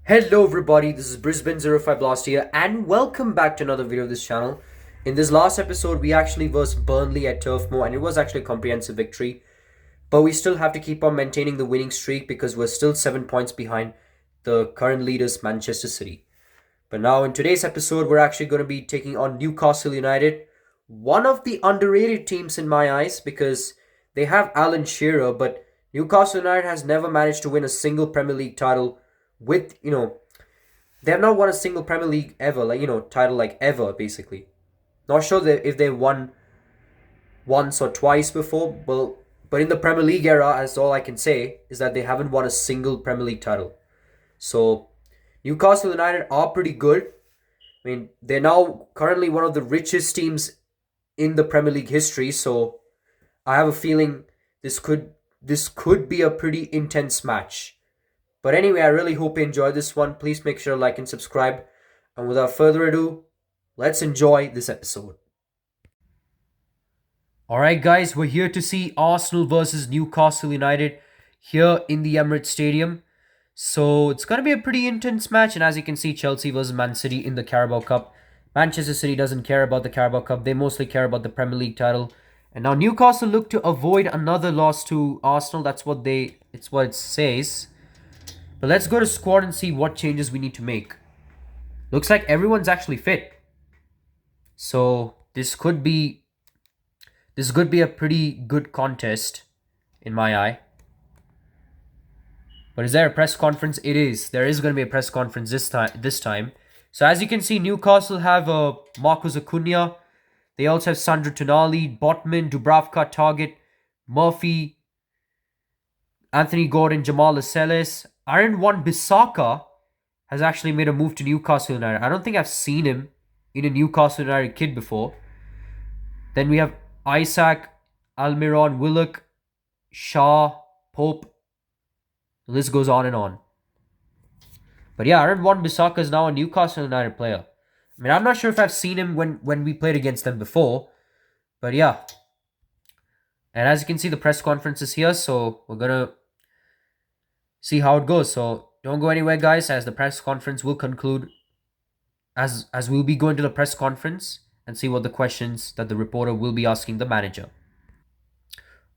Hello everybody, this is Brisbane05 Lost here and welcome back to another video of this channel. In this last episode, we actually versed Burnley at Turf Moor and it was actually a comprehensive victory. But we still have to keep on maintaining the winning streak because we're still 7 points behind the current leaders, Manchester City. But now in today's episode, we're actually going to be taking on Newcastle United, one of the underrated teams in my eyes because they have Alan Shearer, but Newcastle United has never managed to win a single Premier League title with, they have not won a single Premier League ever, title like ever, basically. Not sure that if they won once or twice before, but in the Premier League era, as all I can say is that they haven't won a single Premier League title. So Newcastle United are pretty good. I mean, they're now currently one of the richest teams in the Premier League history. So I have a feeling this could be a pretty intense match. But anyway, I really hope you enjoyed this one. Please make sure to like and subscribe. And without further ado, let's enjoy this episode. Alright guys, we're here to see Arsenal versus Newcastle United here in the Emirates Stadium. So it's going to be a pretty intense match. And as you can see, Chelsea versus Man City in the Carabao Cup. Manchester City doesn't care about the Carabao Cup. They mostly care about the Premier League title. And now Newcastle look to avoid another loss to Arsenal. It's what it says. But let's go to squad and see what changes we need to make. Looks like everyone's actually fit. So this could be a pretty good contest in my eye. But is there a press conference? It is. There is going to be a press conference this time. So as you can see, Newcastle have Marcos Acuna. They also have Sandro Tonali, Botman, Dubravka, Target, Murphy, Anthony Gordon, Jamal Lascelles. Aaron Wan-Bissaka has actually made a move to Newcastle United. I don't think I've seen him in a Newcastle United kit before. Then we have Isaac, Almiron, Willock, Shaw, Pope. The list goes on and on. But yeah, Aaron Wan-Bissaka is now a Newcastle United player. I mean, I'm not sure if I've seen him when we played against them before. But yeah. And as you can see, the press conference is here. So we're going to see how it goes. So don't go anywhere, guys, as the press conference will conclude. As we'll be going to the press conference and see what the questions that the reporter will be asking the manager.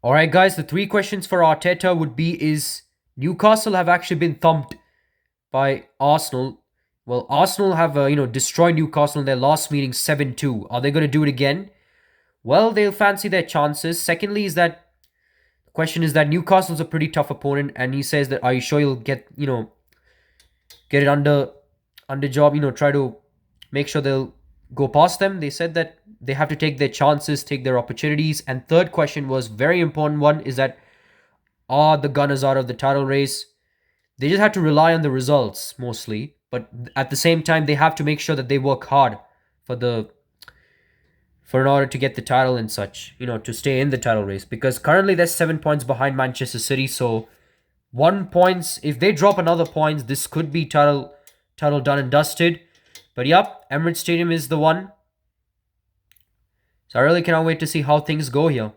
Alright, guys, the 3 questions for Arteta would be is Newcastle have actually been thumped by Arsenal. Well, Arsenal have destroyed Newcastle in their last meeting 7-2. Are they going to do it again? Well, they'll fancy their chances. Secondly, the question is that Newcastle's a pretty tough opponent, and he says that, are you sure you'll get it under job, try to make sure they'll go past them. They said that they have to take their chances, take their opportunities. And third question was very important one, is that are the Gunners out of the title race? They just have to rely on the results mostly, but at the same time they have to make sure that they work hard in order to get the title and such, to stay in the title race. Because currently they're 7 points behind Manchester City. So 1 point, if they drop another point, this could be title done and dusted. But yep, Emirates Stadium is the one. So I really cannot wait to see how things go here.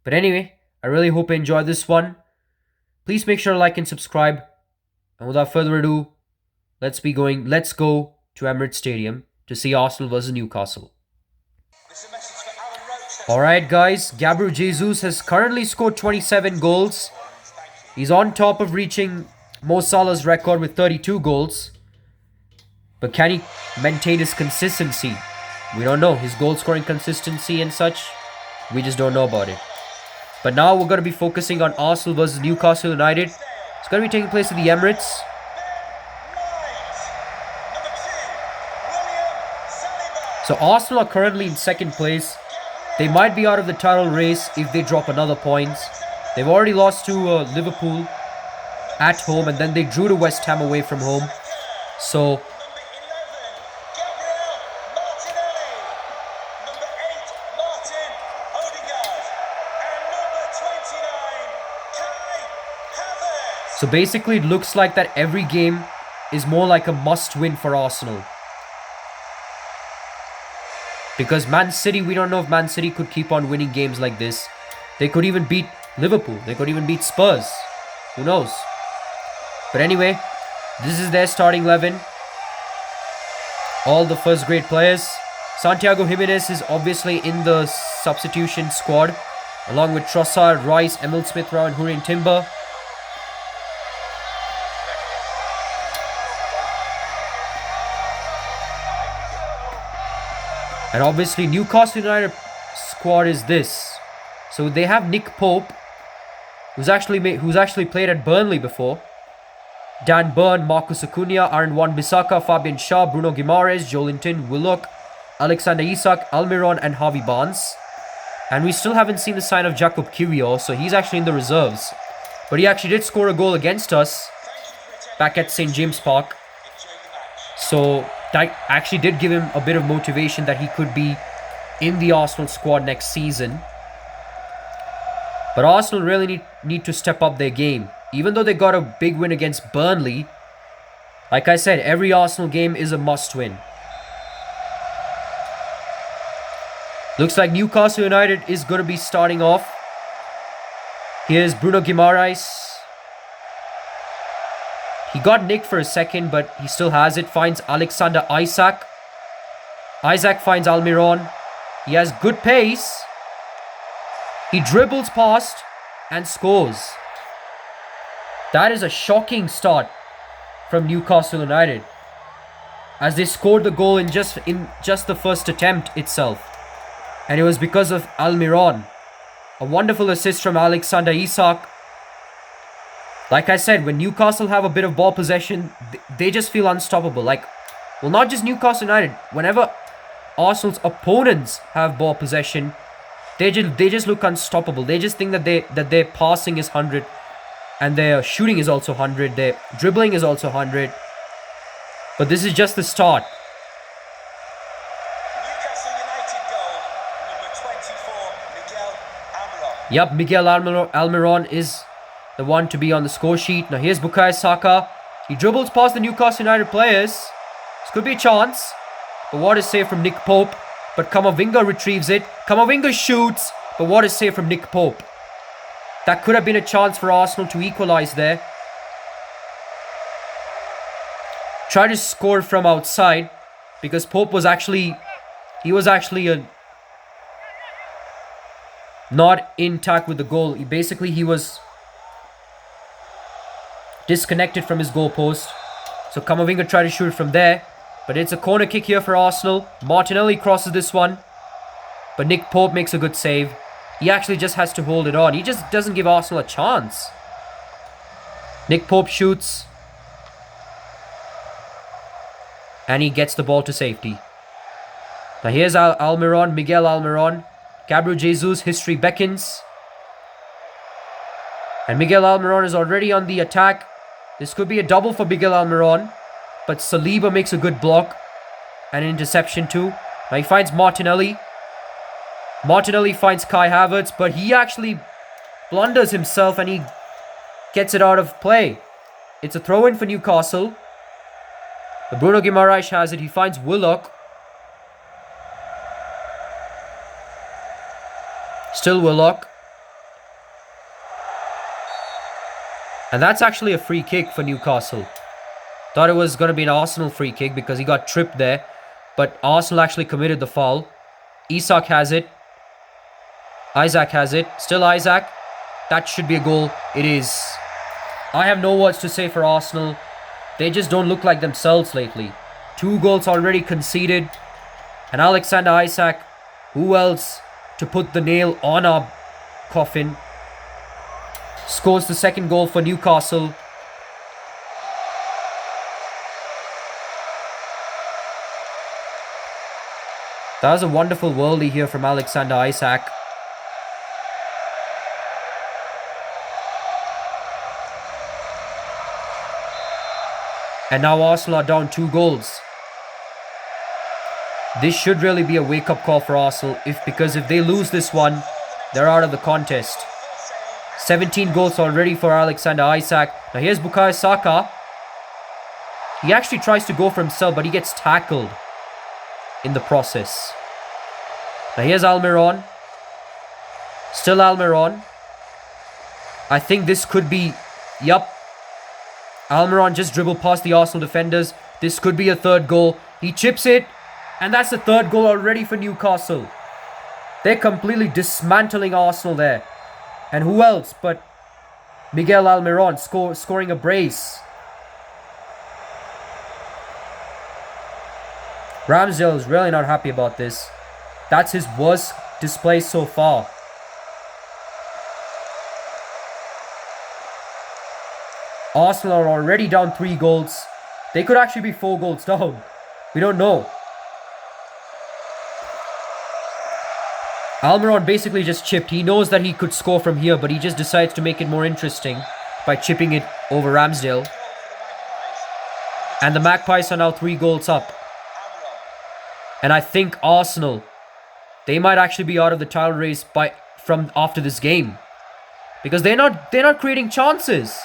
But anyway, I really hope you enjoyed this one. Please make sure to like and subscribe. And without further ado, let's go to Emirates Stadium to see Arsenal versus Newcastle. Alright guys, Gabriel Jesus has currently scored 27 goals. He's on top of reaching Mo Salah's record with 32 goals. But can he maintain his consistency? We don't know. His goal scoring consistency and such, we just don't know about it. But now we're going to be focusing on Arsenal versus Newcastle United. It's going to be taking place at the Emirates. So Arsenal are currently in second place. They might be out of the title race if they drop another point. They've already lost to Liverpool at home, and then they drew to West Ham away from home. So basically it looks like that every game is more like a must-win for Arsenal. Because Man City, we don't know if Man City could keep on winning games like this. They could even beat Liverpool. They could even beat Spurs. Who knows? But anyway, This is their starting 11. All the first grade players. Santiago Jimenez is obviously in the substitution squad, along with Trossard, Rice, Emil Smith-Rowe and Hurricane Timber. And obviously Newcastle United squad is this. So they have Nick Pope, who's actually played at Burnley before. Dan Burn, Marcus Acuna, Aaron Wan-Bissaka, Fabian Shaw, Bruno Guimaraes, Joelinton, Willock, Alexander Isak, Almiron and Harvey Barnes. And we still haven't seen the sign of Jacob Kiwior, so he's actually in the reserves. But he actually did score a goal against us back at St. James Park. So that actually did give him a bit of motivation that he could be in the Arsenal squad next season. But Arsenal really need to step up their game. Even though they got a big win against Burnley, like I said, every Arsenal game is a must-win. Looks like Newcastle United is going to be starting off. Here's Bruno Guimaraes. He got nicked for a second, but he still has it. Finds Alexander Isak. Isak finds Almiron. He has good pace. He dribbles past and scores. That is a shocking start from Newcastle United, as they scored the goal in just the first attempt itself. And it was because of Almiron. A wonderful assist from Alexander Isak. Like I said, when Newcastle have a bit of ball possession, they just feel unstoppable. Well, not just Newcastle United. Whenever Arsenal's opponents have ball possession, they just look unstoppable. They just think that their passing is 100, and their shooting is also 100. Their dribbling is also 100. But this is just the start. Newcastle United goal, number 24, Miguel Almiron. Yup, Miguel Almiron is the one to be on the score sheet. Now here's Bukayo Saka. He dribbles past the Newcastle United players. This could be a chance. But what a save from Nick Pope. But Kamavinga retrieves it. Kamavinga shoots. But what a save from Nick Pope. That could have been a chance for Arsenal to equalize there. Try to score from outside, because Pope was actually not intact with the goal. He was disconnected from his goal post. So Kamavinga tried to shoot it from there. But it's a corner kick here for Arsenal. Martinelli crosses this one. But Nick Pope makes a good save. He actually just has to hold it on. He just doesn't give Arsenal a chance. Nick Pope shoots. And he gets the ball to safety. Now here's Almiron, Miguel Almiron. Gabriel Jesus, history beckons. And Miguel Almiron is already on the attack. This could be a double for Miguel Almiron. But Saliba makes a good block. And an interception too. Now he finds Martinelli. Martinelli finds Kai Havertz. But he actually blunders himself and he gets it out of play. It's a throw-in for Newcastle. But Bruno Guimaraes has it. He finds Willock. Still Willock. And that's actually a free kick for Newcastle. Thought it was going to be an Arsenal free kick because he got tripped there. But Arsenal actually committed the foul. Isak has it. Isak has it. Still Isak. That should be a goal. It is. I have no words to say for Arsenal. They just don't look like themselves lately. 2 goals already conceded. And Alexander Isak, who else to put the nail on our coffin, scores the second goal for Newcastle. That was a wonderful worldie here from Alexander Isak. And now Arsenal are down 2 goals. This should really be a wake-up call for Arsenal, because if they lose this one, they're out of the contest. 17 goals already for Alexander Isak. Now here's Bukayo Saka. He actually tries to go for himself, but he gets tackled in the process. Now here's Almiron. Still Almiron. I think this could be... Yup. Almiron just dribbled past the Arsenal defenders. This could be a third goal. He chips it, and that's the third goal already for Newcastle. They're completely dismantling Arsenal there. And who else but Miguel Almiron scoring a brace. Ramsdale is really not happy about this. That's his worst display so far. Arsenal are already down 3 goals. They could actually be 4 goals down. We don't know. Almiron basically just chipped. He knows that he could score from here, but he just decides to make it more interesting by chipping it over Ramsdale. And the Magpies are now 3 goals up. And I think Arsenal, they might actually be out of the title race from after this game. Because they're not creating chances.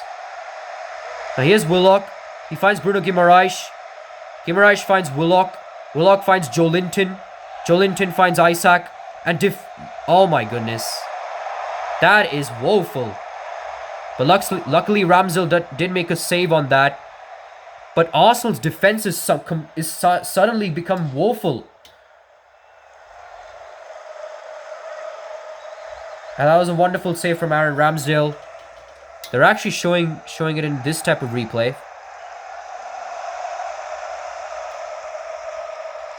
Now here's Willock. He finds Bruno Guimaraes. Guimaraes finds Willock. Willock finds Joe Linton. Joe Linton finds Isaac. And oh my goodness. That is woeful. But luckily Ramsdale did make a save on that. But Arsenal's defense is suddenly become woeful. And that was a wonderful save from Aaron Ramsdale. They're actually showing it in this type of replay.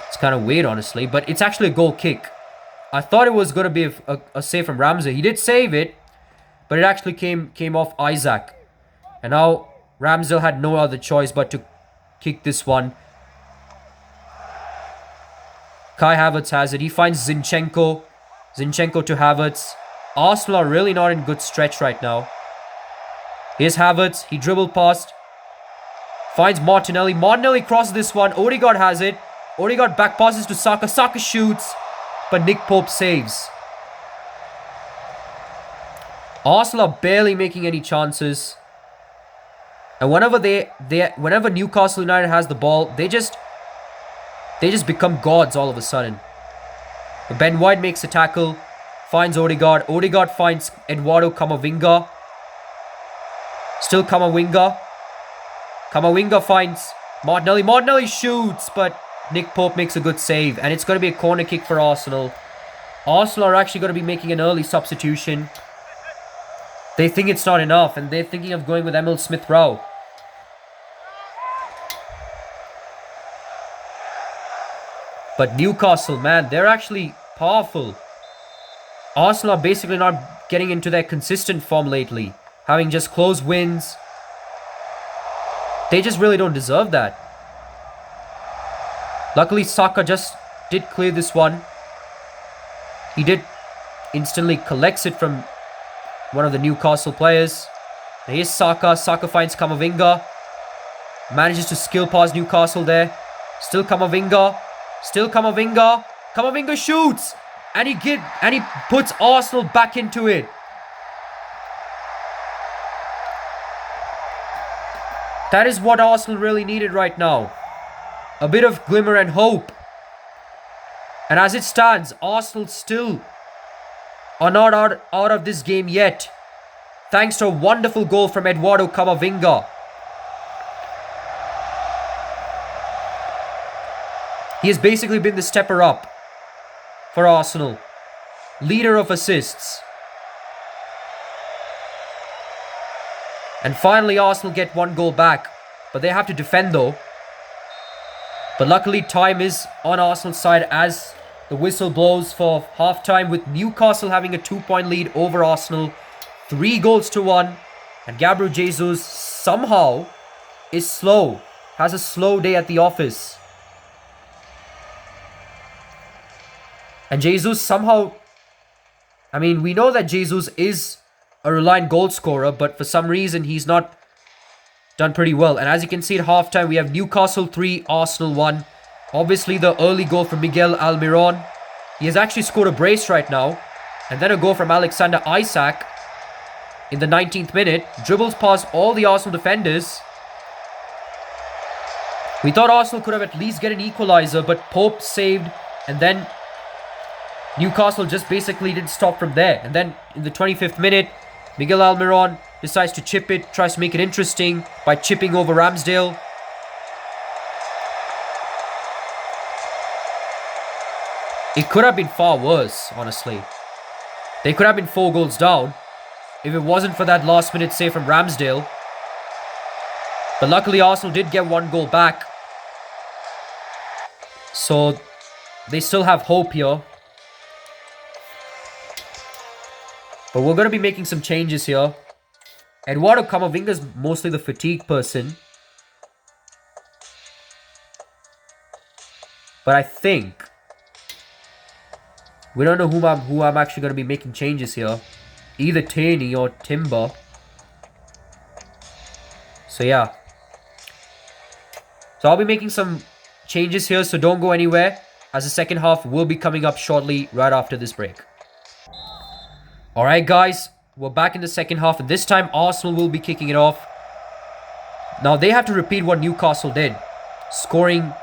It's kind of weird, honestly, but it's actually a goal kick. I thought it was going to be a save from Ramsdale. He did save it, but it actually came off Isaac. And now Ramsdale had no other choice but to kick this one. Kai Havertz has it. He finds Zinchenko. Zinchenko to Havertz. Arsenal are really not in good stretch right now. Here's Havertz. He dribbled past. Finds Martinelli. Martinelli crosses this one. Odegaard has it. Odegaard back passes to Saka. Saka shoots. But Nick Pope saves. Arsenal are barely making any chances. And whenever Newcastle United has the ball, they just become gods all of a sudden. But Ben White makes a tackle. Finds Odegaard. Odegaard finds Eduardo Camavinga. Still Camavinga. Camavinga finds Martinelli. Martinelli shoots, but Nick Pope makes a good save. And it's going to be a corner kick for Arsenal. Arsenal are actually going to be making an early substitution. They think it's not enough, and they're thinking of going with Emil Smith-Rowe. But Newcastle, man, they're actually powerful. Arsenal are basically not getting into their consistent form lately. Having just close wins. They just really don't deserve that. Luckily, Saka just did clear this one. He did instantly collects it from one of the Newcastle players. And here's Saka. Saka finds Camavinga. Manages to skill past Newcastle there. Still Camavinga. Still Camavinga. Camavinga shoots. And he puts Arsenal back into it. That is what Arsenal really needed right now. A bit of glimmer and hope. And as it stands, Arsenal still are not out of this game yet. Thanks to a wonderful goal from Eduardo Camavinga. He has basically been the stepper up for Arsenal. Leader of assists. And finally Arsenal get 1 goal back. But they have to defend though. But luckily time is on Arsenal's side as the whistle blows for halftime, with Newcastle having a 2-point lead over Arsenal. 3 goals to 1. And Gabriel Jesus somehow is slow. Has a slow day at the office. And Jesus somehow... I mean, we know that Jesus is a reliant goal scorer, but for some reason he's not done pretty well. And as you can see at halftime, we have Newcastle 3, Arsenal 1. Obviously the early goal from Miguel Almiron. He has actually scored a brace right now. And then a goal from Alexander Isak in the 19th minute. Dribbles past all the Arsenal defenders. We thought Arsenal could have at least get an equalizer, but Pope saved. And then Newcastle just basically didn't stop from there. And then in the 25th minute, Miguel Almiron decides to chip it, tries to make it interesting by chipping over Ramsdale. It could have been far worse, honestly. They could have been 4 goals down if it wasn't for that last minute save from Ramsdale. But luckily Arsenal did get 1 goal back. So they still have hope here. But we're going to be making some changes here. Eduardo Camavinga's mostly the fatigue person. But I think we don't know who I'm actually going to be making changes here. Either Tierney or Timber. So yeah. So I'll be making some changes here, so don't go anywhere, as the second half will be coming up shortly right after this break. Alright guys, we're back in the second half, and this time Arsenal will be kicking it off. Now they have to repeat what Newcastle did, scoring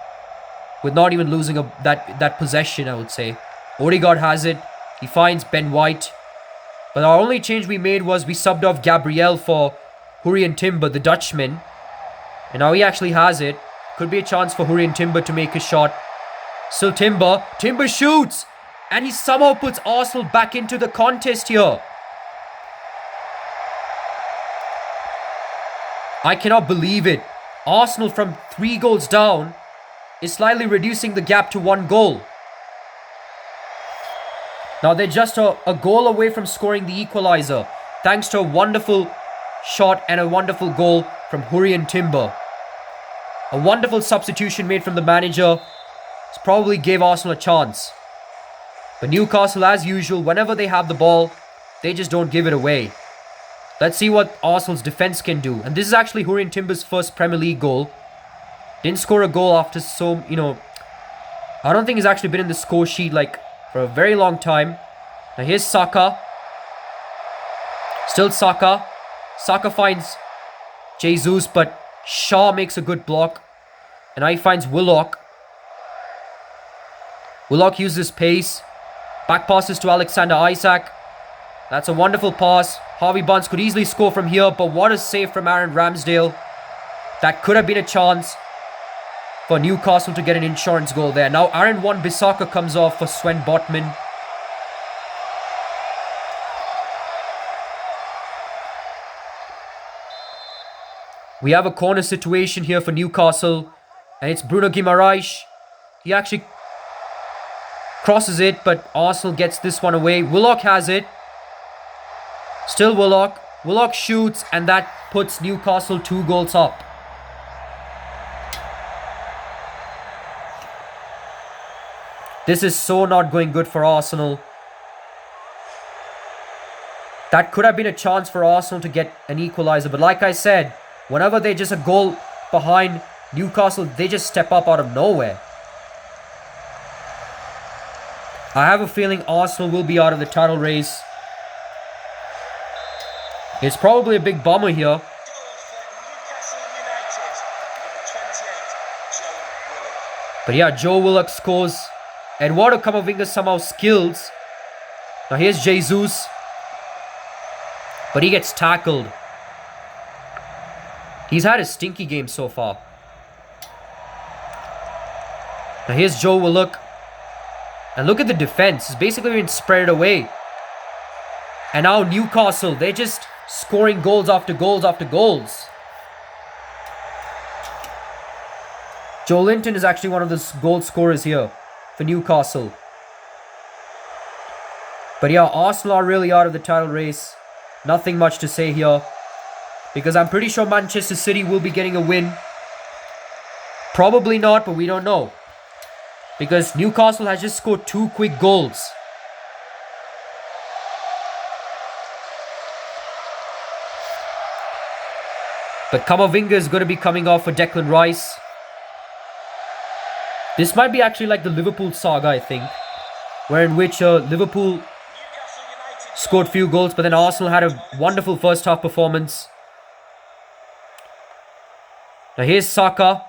with not even losing that possession, I would say. Odegaard has it, he finds Ben White. But our only change we made was we subbed off Gabriel for Hurrien Timber, the Dutchman. And now he actually has it. Could be a chance for Hurrien Timber to make a shot. Still Timber. Timber shoots! And he somehow puts Arsenal back into the contest here. I cannot believe it. Arsenal from 3 goals down is slightly reducing the gap to 1 goal. Now they're just a goal away from scoring the equalizer, thanks to a wonderful shot and a wonderful goal from Hurrien Timber. A wonderful substitution made from the manager. This probably gave Arsenal a chance. But Newcastle, as usual, whenever they have the ball, they just don't give it away. Let's see what Arsenal's defense can do. And this is actually Hurrien Timber's first Premier League goal. Didn't score a goal after I don't think he's actually been in the score sheet for a very long time. Now here's Saka. Still Saka. Saka finds Jesus, but Shaw makes a good block. And now he finds Willock. Willock uses pace. Back passes to Alexander Isak. That's a wonderful pass. Harvey Barnes could easily score from here, but what a save from Aaron Ramsdale. That could have been a chance for Newcastle to get an insurance goal there. Now Aaron Wan-Bissaka comes off for Sven Botman. We have a corner situation here for Newcastle. And it's Bruno Guimaraes. He actually crosses it, but Arsenal gets this one away. Willock has it. Still Willock. Willock shoots, and that puts Newcastle 2 goals up. This is so not going good for Arsenal. That could have been a chance for Arsenal to get an equalizer. But like I said, whenever they're just a goal behind Newcastle, they just step up out of nowhere. I have a feeling Arsenal will be out of the title race. It's probably a big bummer here. But yeah, Joe Willock scores. Eduardo Camavinga somehow skills. Now here's Jesus. But he gets tackled. He's had a stinky game so far. Now here's Joe Willock. And look at the defense. It's basically been spread away. And now Newcastle, they're just scoring goals after goals after goals. Joe Linton is actually one of the goal scorers here for Newcastle. But yeah, Arsenal are really out of the title race. Nothing much to say here. Because I'm pretty sure Manchester City will be getting a win. Probably not, but we don't know. Because Newcastle has just scored 2 quick goals. But Camavinga is going to be coming off for Declan Rice. This might be actually like the Liverpool saga, I think. In which Liverpool scored few goals, but then Arsenal had a wonderful first half performance. Now here's Saka.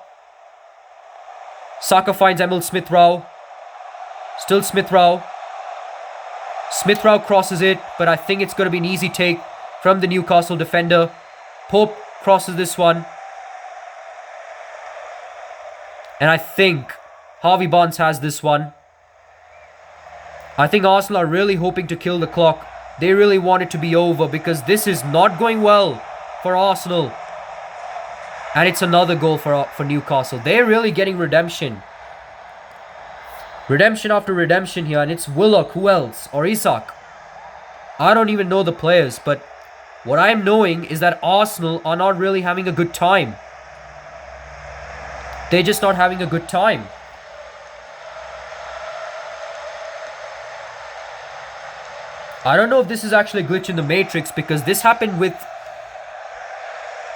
Saka finds Emil Smith-Rowe. Still Smith-Rowe. Smith-Rowe crosses it, but I think it's going to be an easy take from the Newcastle defender. Pope crosses this one. And I think Harvey Barnes has this one. I think Arsenal are really hoping to kill the clock. They really want it to be over because this is not going well for Arsenal. And it's another goal for Newcastle. They're really getting redemption. Redemption after redemption here. And it's Willock. Who else? Or Isak. I don't even know the players. But what I'm knowing is that Arsenal are not really having a good time. They're just not having a good time. I don't know if this is actually a glitch in the Matrix because this happened with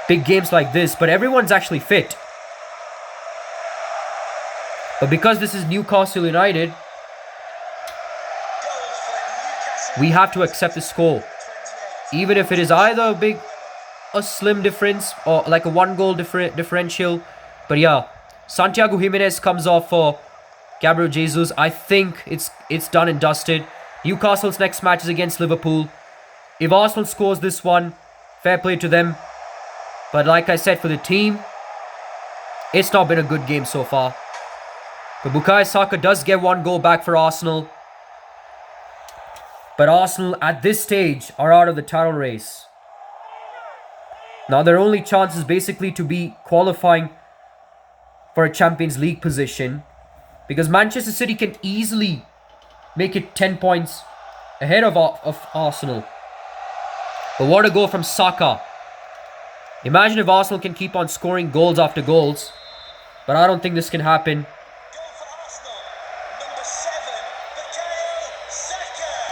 big games like this, but everyone's actually fit. But because this is Newcastle United, we have to accept the score. Even if it is either a slim difference or like a 1-goal differential. But yeah, Santiago Jimenez comes off for Gabriel Jesus. I think it's done and dusted. Newcastle's next match is against Liverpool. If Arsenal scores this one, fair play to them. But like I said, for the team, it's not been a good game so far. But Bukayo Saka does get 1 goal back for Arsenal. But Arsenal at this stage are out of the title race. Now their only chance is basically to be qualifying for a Champions League position. Because Manchester City can easily make it 10 points ahead of Arsenal. But what a goal from Saka. Imagine if Arsenal can keep on scoring goals after goals. But I don't think this can happen.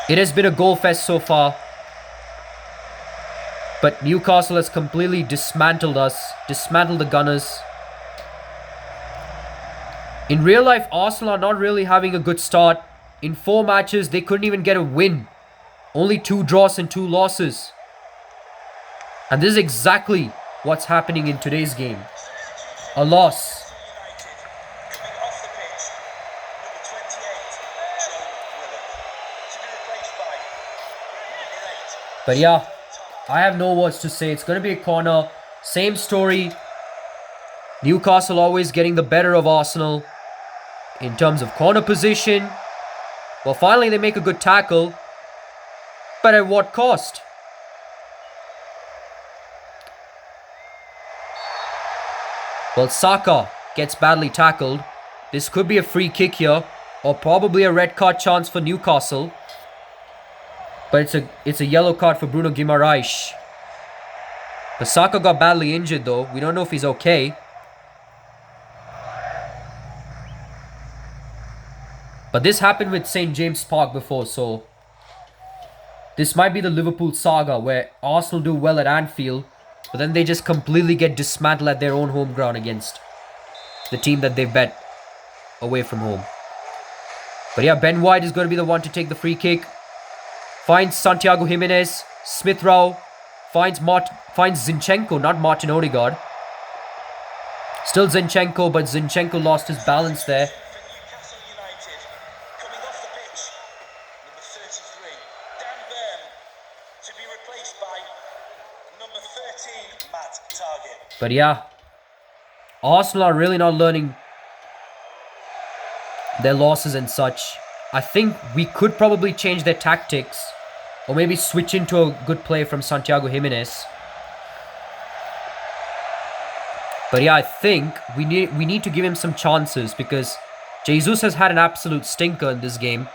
It has been a goal fest so far. But Newcastle has completely dismantled us. Dismantled the Gunners. In real life, Arsenal are not really having a good start. In 4 matches, they couldn't even get a win. Only 2 draws and 2 losses. And this is exactly what's happening in today's game. A loss. But yeah, I have no words to say. It's going to be a corner. Same story. Newcastle always getting the better of Arsenal in terms of corner position. Well, finally they make a good tackle. But at what cost? Well, Saka gets badly tackled. This could be a free kick here. Or probably a red card chance for Newcastle. But it's a yellow card for Bruno Guimaraes. But Saka got badly injured though. We don't know if he's okay. But this happened with St. James Park before, so this might be the Liverpool saga where Arsenal do well at Anfield, but then they just completely get dismantled at their own home ground against the team that they've bet away from home. But yeah, Ben White is going to be the one to take the free kick. Finds Santiago Jimenez. Smith Rowe finds Zinchenko, not Martin Odegaard. Still Zinchenko, but Zinchenko lost his balance there. But yeah, Arsenal are really not learning their losses and such. I think we could probably change their tactics. Or maybe switch into a good play from Santiago Jimenez. But yeah, I think we need to give him some chances because Jesus has had an absolute stinker in this game.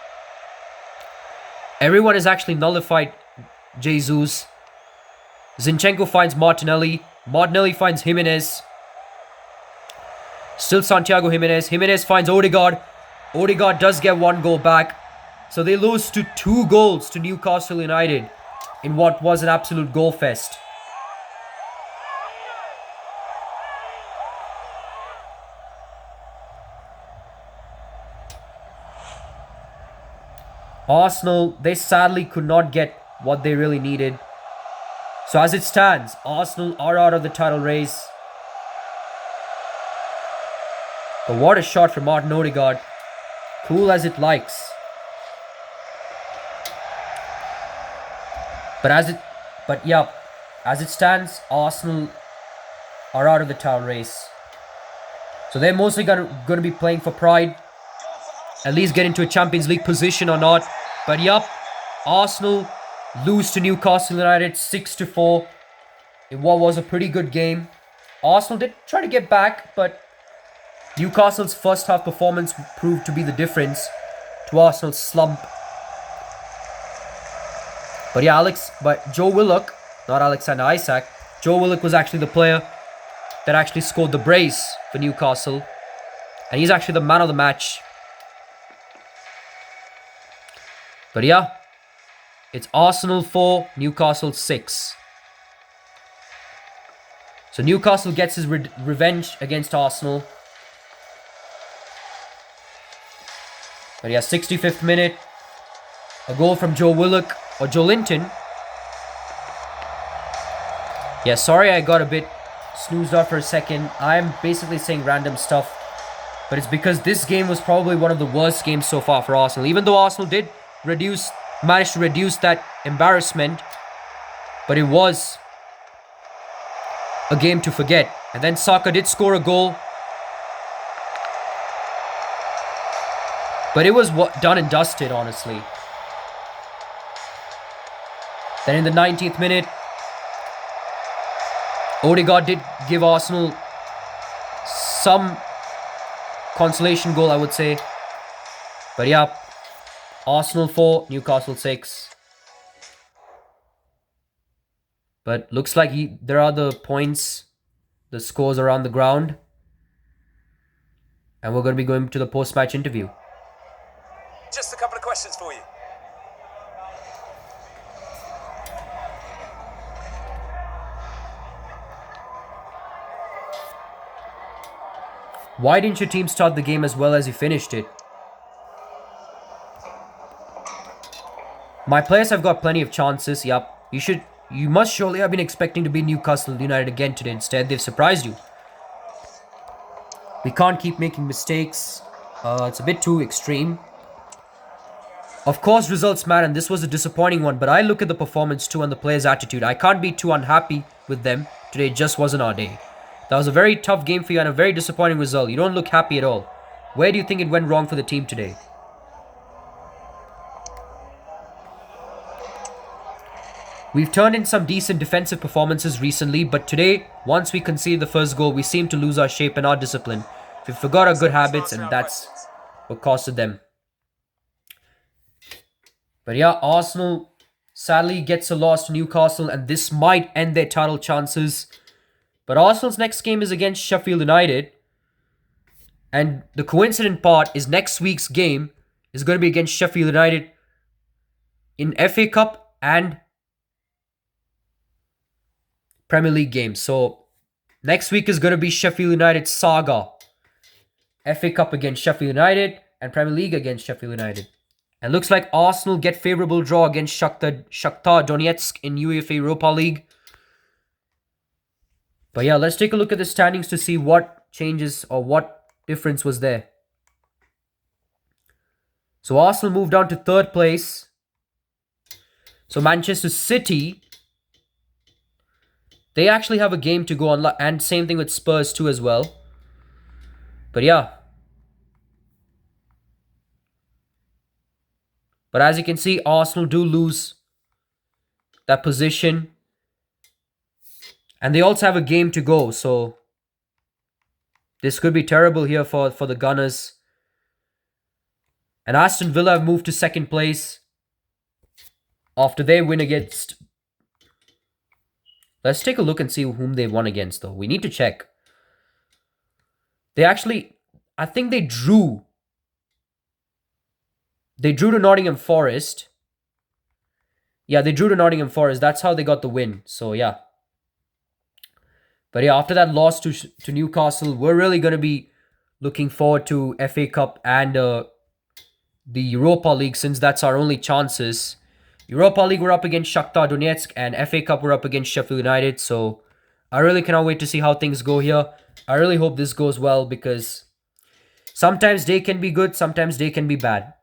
Everyone has actually nullified Jesus. Zinchenko finds Martinelli. Martinelli finds Jimenez. Still Santiago Jimenez. Jimenez finds Odegaard. Odegaard does get 1 goal back. So they lose to 2 goals to Newcastle United in what was an absolute goal fest. Arsenal, they sadly could not get what they really needed. So as it stands, Arsenal are out of the title race. But what a shot from Martin Odegaard. Cool as it likes. But But yeah, as it stands, Arsenal are out of the title race. So they're mostly going to be playing for pride. At least get into a Champions League position or not. But yup, Arsenal lose to Newcastle United 6-4. It was a pretty good game. Arsenal did try to get back, but Newcastle's first half performance proved to be the difference to Arsenal's slump. But yeah, Joe Willock, not Alexander Isak, Joe Willock was actually the player that actually scored the brace for Newcastle. And he's actually the man of the match. But yeah, it's Arsenal 4, Newcastle 6. So Newcastle gets his revenge against Arsenal. But yeah, 65th minute. A goal from Joe Willock or Joe Linton. Yeah, sorry I got a bit snoozed out for a second. I'm basically saying random stuff. But it's because this game was probably one of the worst games so far for Arsenal. Even though Arsenal did manage to reduce that embarrassment. But it was a game to forget. And then Saka did score a goal. But it was done and dusted, honestly. Then in the 19th minute, Odegaard did give Arsenal some consolation goal, I would say. But yeah, Arsenal 4, Newcastle 6. But looks like there are the points, the scores around the ground. And we're going to be going to the post-match interview. Just a couple of questions for you. Why didn't your team start the game as well as you finished it? My players have got plenty of chances. Yup. You must surely have been expecting to beat Newcastle United again today. Instead, they've surprised you. We can't keep making mistakes. It's a bit too extreme. Of course, results matter, and this was a disappointing one, but I look at the performance too and the players' attitude. I can't be too unhappy with them. Today just wasn't our day. That was a very tough game for you and a very disappointing result. You don't look happy at all. Where do you think it went wrong for the team today? We've turned in some decent defensive performances recently, but today, once we conceded the first goal, we seemed to lose our shape and our discipline. We forgot our good habits, and that's what costed them. But yeah, Arsenal sadly gets a loss to Newcastle, and this might end their title chances. But Arsenal's next game is against Sheffield United. And the coincident part is next week's game is going to be against Sheffield United in FA Cup and Premier League games. So next week is going to be Sheffield United saga. FA Cup against Sheffield United and Premier League against Sheffield United. And looks like Arsenal get favourable draw against Shakhtar Donetsk in UEFA Europa League. But yeah, let's take a look at the standings to see what changes or what difference was there. So Arsenal moved down to 3rd place. So Manchester City, they actually have a game to go on, and same thing with Spurs too as well. But yeah. But as you can see, Arsenal do lose that position. And they also have a game to go, so this could be terrible here for the Gunners. And Aston Villa have moved to 2nd place after their win against... Let's take a look and see whom they won against, though. We need to check. They actually... I think they drew. They drew to Nottingham Forest. Yeah, they drew to Nottingham Forest. That's how they got the win. So, yeah. But yeah, after that loss to Newcastle, we're really going to be looking forward to FA Cup and the Europa League, since that's our only chances. Europa League, we're up against Shakhtar Donetsk, and FA Cup, we're up against Sheffield United. So I really cannot wait to see how things go here. I really hope this goes well, because sometimes they can be good, sometimes they can be bad.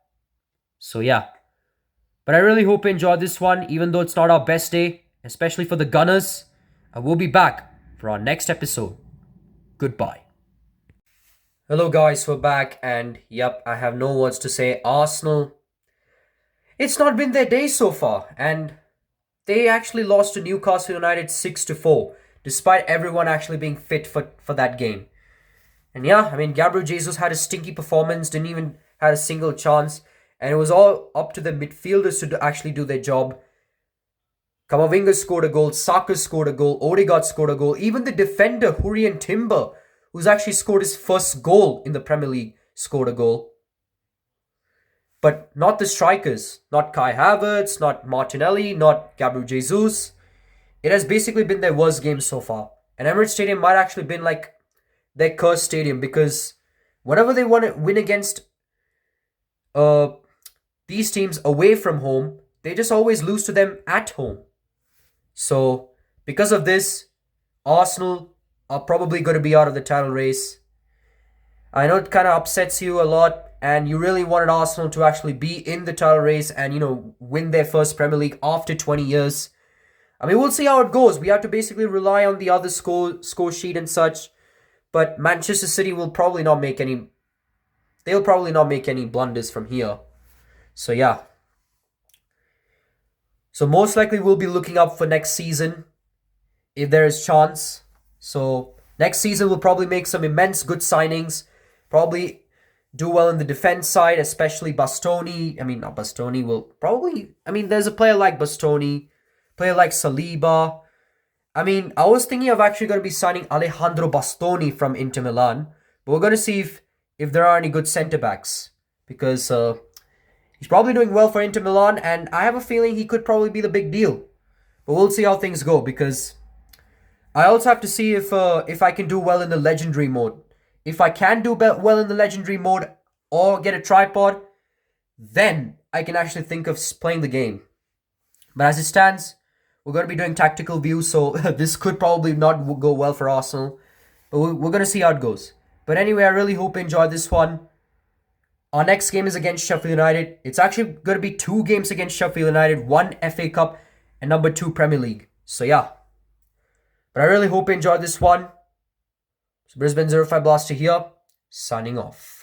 So yeah. But I really hope you enjoyed this one, even though it's not our best day. especially for the Gunners. And we'll be back for our next episode. Goodbye. Hello, guys, we're back, and yep, I have no words to say. Arsenal, it's not been their day so far, and they actually lost to Newcastle United 6-4, despite everyone actually being fit for that game. And yeah, I mean, Gabriel Jesus had a stinky performance, didn't even had a single chance, and it was all up to the midfielders to actually do their job. Kamavinga scored a goal, Saka scored a goal, Odegaard scored a goal, even the defender, Hurrien Timber, who's actually scored his first goal in the Premier League, scored a goal. But not the strikers, not Kai Havertz, not Martinelli, not Gabriel Jesus. It has basically been their worst game so far. And Emirates Stadium might actually been like their cursed stadium, because whenever they want to win against these teams away from home, they just always lose to them at home. So because of this, Arsenal are probably going to be out of the title race. I know it kind of upsets you a lot, and you really wanted Arsenal to actually be in the title race and, win their first Premier League after 20 years. I mean, we'll see how it goes. We have to basically rely on the other score sheet and such. But Manchester City will probably not make any... They'll probably not make any blunders from here. So yeah. So most likely we'll be looking up for next season, if there is chance. So next season we'll probably make some immense good signings. Probably do well in the defense side, especially Bastoni. I mean, not Bastoni will probably... I mean, there's a player like Bastoni, player like Saliba. I mean, I was thinking of actually going to be signing Alejandro Bastoni from Inter Milan. But we're going to see if there are any good centre-backs. Because he's probably doing well for Inter Milan, and I have a feeling he could probably be the big deal. But we'll see how things go, because I also have to see if I can do well in the legendary mode. If I can do well in the legendary mode or get a tripod, then I can actually think of playing the game. But as it stands, we're going to be doing tactical views, so this could probably not go well for Arsenal. But we're going to see how it goes. But anyway, I really hope you enjoyed this one. Our next game is against Sheffield United. It's actually going to be 2 games against Sheffield United, 1 FA Cup and number 2 Premier League. So yeah. But I really hope you enjoyed this one. So Brisbane 05 Blaster here, signing off.